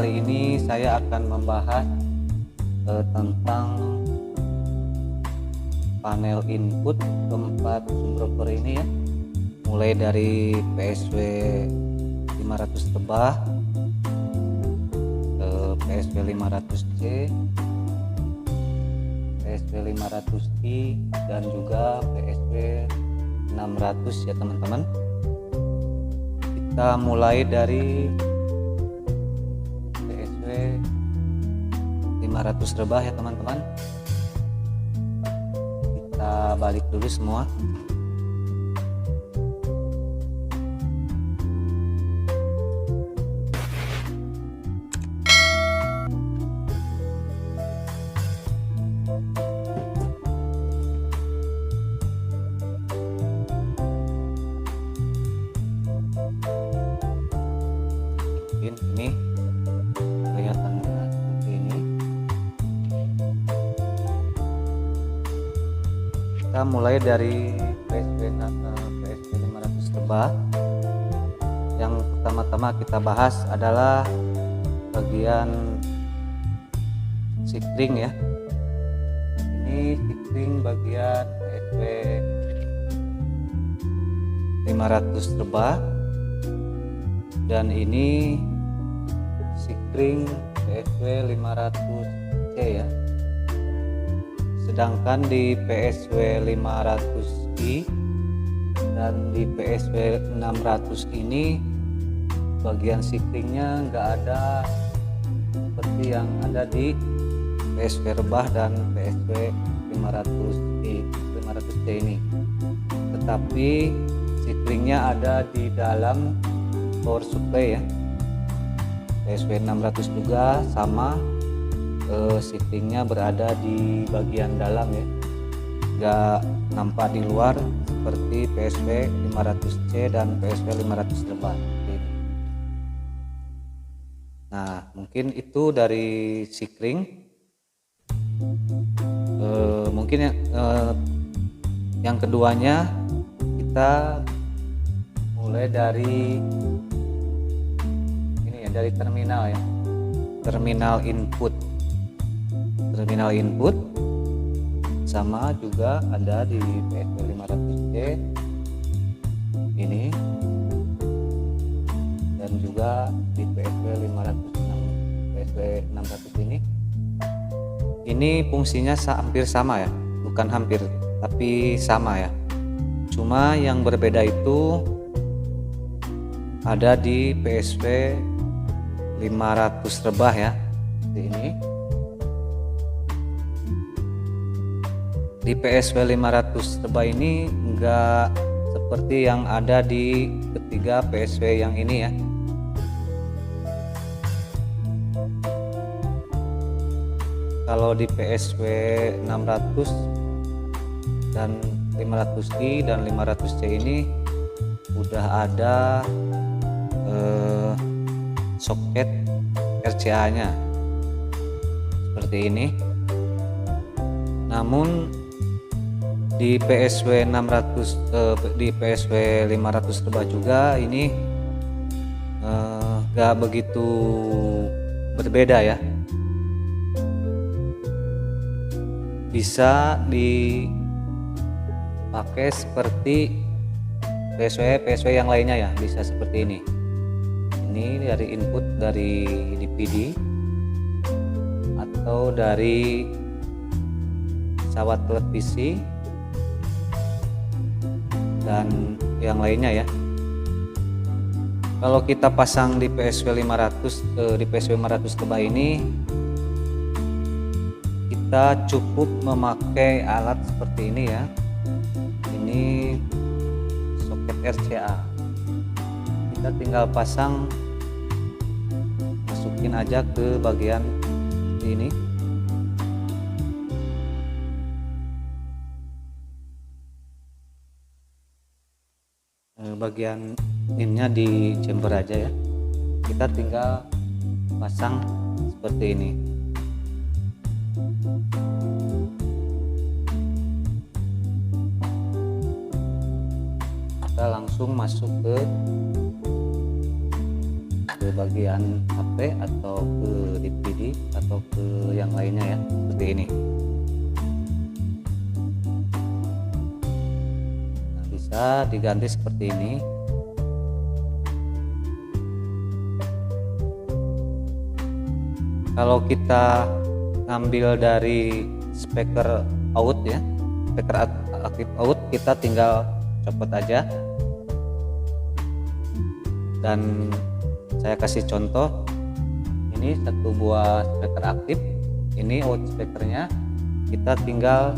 kali ini saya akan membahas tentang panel input keempat subwoofer ini ya, mulai dari PSW 500 rebah, PSW 500C, PSW 500i, dan juga PSW 600 ya teman-teman. Kita mulai dari PSW 500 rebah ya teman-teman. Kita balik dulu semua. Ini kelihatannya seperti ini. Kita mulai dari PSW 500 rebah. Yang pertama-tama kita bahas adalah bagian sikring ya. Ini sikring bagian PSW 500 rebah, dan ini sikring PSW 500C ya. Sedangkan di PSW 500i dan di PSW 600 ini bagian sikringnya nggak ada seperti yang ada di PSW rebah dan PSW 500C ini, tetapi sikringnya ada di dalam power supply ya. PSW 600 juga sama, sikringnya berada di bagian dalam ya, nggak nampak di luar seperti PSW 500C dan PSW 500 rebah. Nah, mungkin itu dari sikring. Mungkin yang keduanya kita mulai dari ini ya, dari terminal ya, terminal input sama juga ada di PSW 500C ini, dan juga di PSW 600 ini fungsinya hampir sama ya, bukan hampir tapi sama ya, cuma yang berbeda itu ada di PSW 500 rebah ya, seperti ini. Di PSW 500 rebah ini enggak seperti yang ada di ketiga PSW yang ini ya. Kalau di PSW 600 dan 500i dan 500C ini udah ada soket RCA nya seperti ini. Namun di PSW 600 di PSW 500 rebah juga ini gak begitu berbeda ya, bisa dipakai seperti PSW yang lainnya ya, bisa seperti ini. Ini dari input dari DPD atau dari pesawat televisi dan yang lainnya ya. Kalau kita pasang di PSW 500 di PSW 500 rebah ini, kita cukup memakai alat seperti ini ya. Ini soket RCA, kita tinggal pasang, masukin aja ke bagian ini. Bagian ininya di jumper aja ya, kita tinggal pasang seperti ini. Kita langsung masuk ke ke bagian HP atau ke DVD atau ke yang lainnya ya, seperti ini. Nah, bisa diganti seperti ini. Kalau kita ngambil dari speaker out ya, speaker aktif out, kita tinggal copot aja. Dan saya kasih contoh, ini satu buah speaker aktif, ini out speakernya, kita tinggal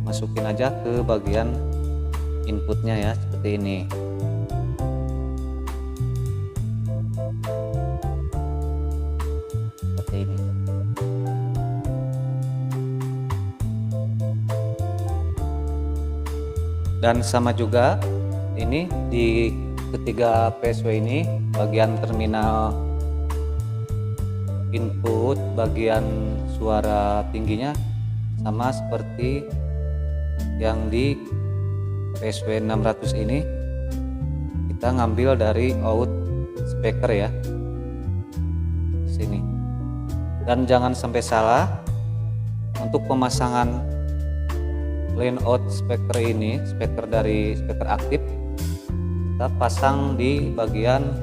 masukin aja ke bagian inputnya ya, seperti ini. Seperti ini. Dan sama juga ini di ketiga PSW ini, bagian terminal input, bagian suara tingginya sama seperti yang di PSW 600 ini, kita ngambil dari out speaker ya, sini. Dan jangan sampai salah, untuk pemasangan line out speaker ini, speaker dari speaker aktif, kita pasang di bagian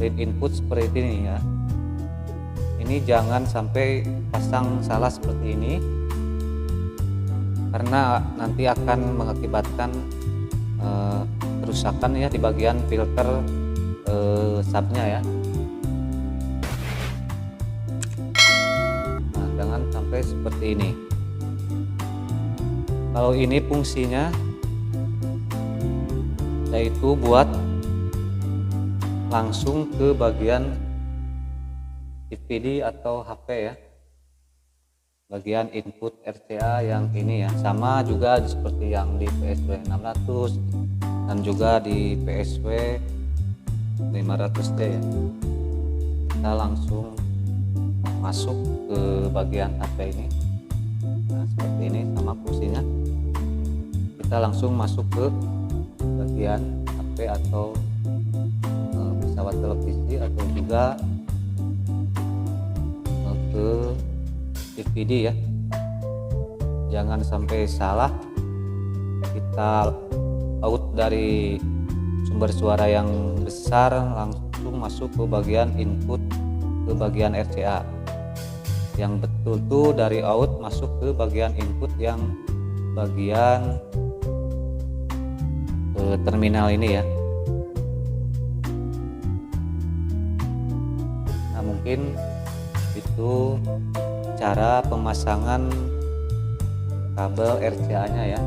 line input seperti ini ya. Ini jangan sampai pasang salah seperti ini, karena nanti akan mengakibatkan kerusakan ya di bagian filter subnya ya. Nah, jangan sampai seperti ini. Kalau ini fungsinya yaitu buat langsung ke bagian DVD atau HP ya, bagian input RCA yang ini ya, sama juga seperti yang di PSW 600 dan juga di PSW 500D ya. Kita langsung masuk ke bagian HP ini. Nah, seperti ini sama fungsinya. Kita langsung masuk ke bagian HP atau pesawat televisi atau juga ke DVD ya. Jangan sampai salah, kita out dari sumber suara yang besar langsung masuk ke bagian input, ke bagian RCA. Yang betul tuh dari out masuk ke bagian input yang bagian terminal ini ya. Nah, mungkin itu cara pemasangan kabel RCA-nya ya.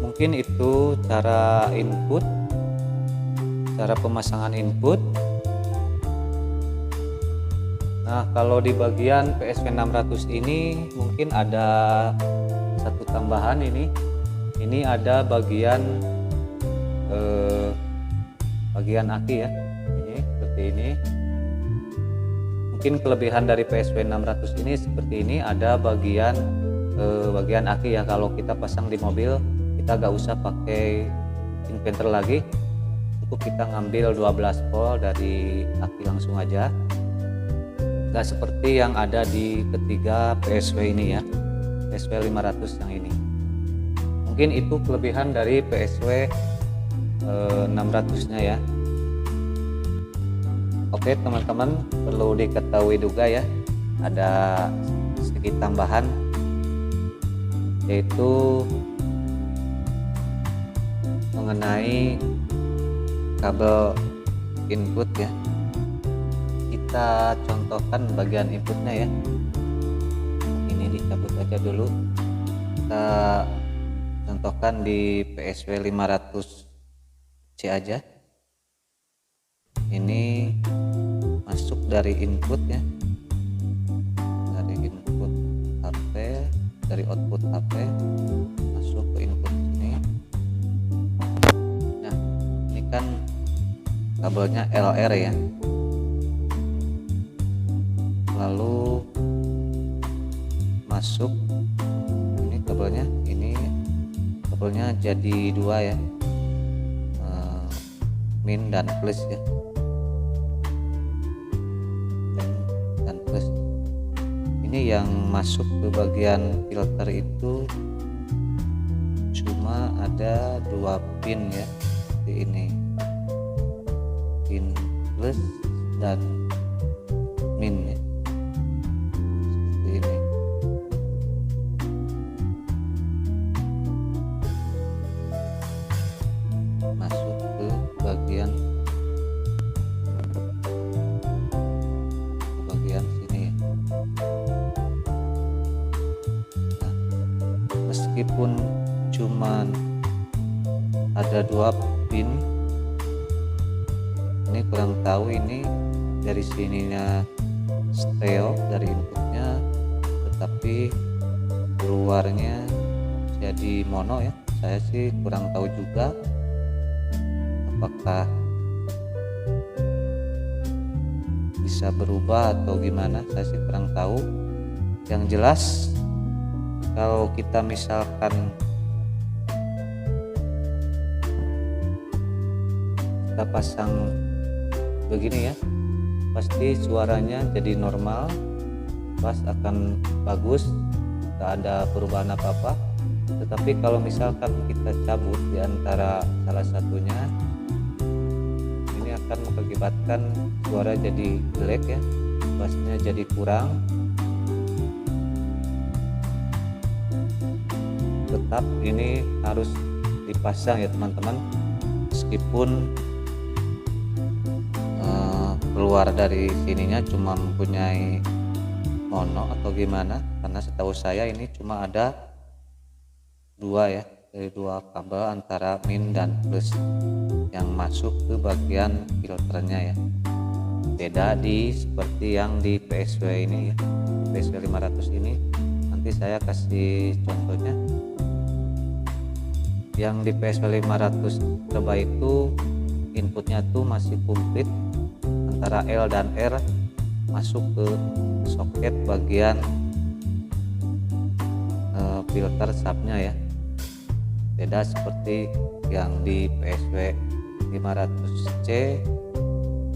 Mungkin itu cara input, cara pemasangan input. Nah, kalau di bagian PSW 600 ini mungkin ada satu tambahan ini. Ini ada bagian bagian aki ya. Ini seperti ini. Mungkin kelebihan dari PSW 600 ini seperti ini, ada bagian bagian aki ya. Kalau kita pasang di mobil, kita gak usah pakai inverter lagi, cukup kita ngambil 12 volt dari aki langsung aja. Gak seperti yang ada di ketiga PSW ini ya, PSW 500 yang ini. Mungkin itu kelebihan dari PSW 600 nya ya. Oke teman-teman, perlu diketahui juga ya, ada sedikit tambahan, yaitu mengenai kabel input ya. Kita contohkan bagian inputnya ya. Ini dicabut aja dulu. Kita contohkan di PSW 500C aja. Ini masuk dari input ya, dari input HP, dari output HP masuk ke input ini. Nah, ini kan kabelnya LR ya. Lalu masuk ini kabelnya, ini ke kabelnya jadi dua ya, min dan plus ya, min dan plus. Ini yang masuk ke bagian filter itu cuma ada 2 pin ya, seperti ini, pin plus dan min ya, seperti ini. Masuk ke bagian sini ya. Nah, meskipun cuman ada 2 pin, ini kurang tahu ini dari sininya stereo dari inputnya, tetapi keluarnya jadi mono ya. Saya sih kurang tahu juga apakah bisa berubah atau gimana, saya sih kurang tahu. Yang jelas kalau kita misalkan kita pasang begini ya, pasti suaranya jadi normal, bass akan bagus, tidak ada perubahan apa-apa. Tetapi kalau misalkan kita cabut di antara salah satunya, ini akan mengakibatkan suara jadi jelek ya, bassnya jadi kurang. Tetap ini harus dipasang ya teman-teman, meskipun keluar dari sininya cuma mempunyai mono atau gimana, karena setahu saya ini cuma ada 2 ya, dari 2 kabel antara min dan plus yang masuk ke bagian filternya ya. Beda seperti yang di PSW ini ya, PSW 500 ini. Nanti saya kasih contohnya. Yang di PSW 500 coba itu inputnya tuh masih komplit antara L dan R, masuk ke soket bagian filter subnya ya. Beda seperti yang di PSW 500C,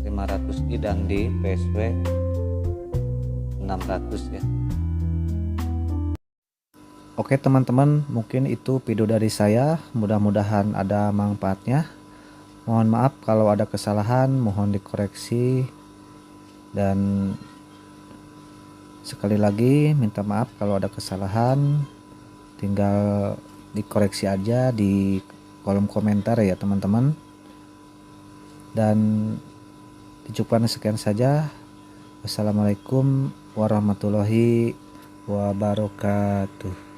500i dan di PSW 600 ya. Oke teman-teman, mungkin itu video dari saya, mudah-mudahan ada manfaatnya. Mohon maaf kalau ada kesalahan, mohon dikoreksi, dan sekali lagi minta maaf kalau ada kesalahan, tinggal dikoreksi aja di kolom komentar ya teman-teman. Dan dicukupkan sekian saja. Wassalamualaikum warahmatullahi wabarakatuh.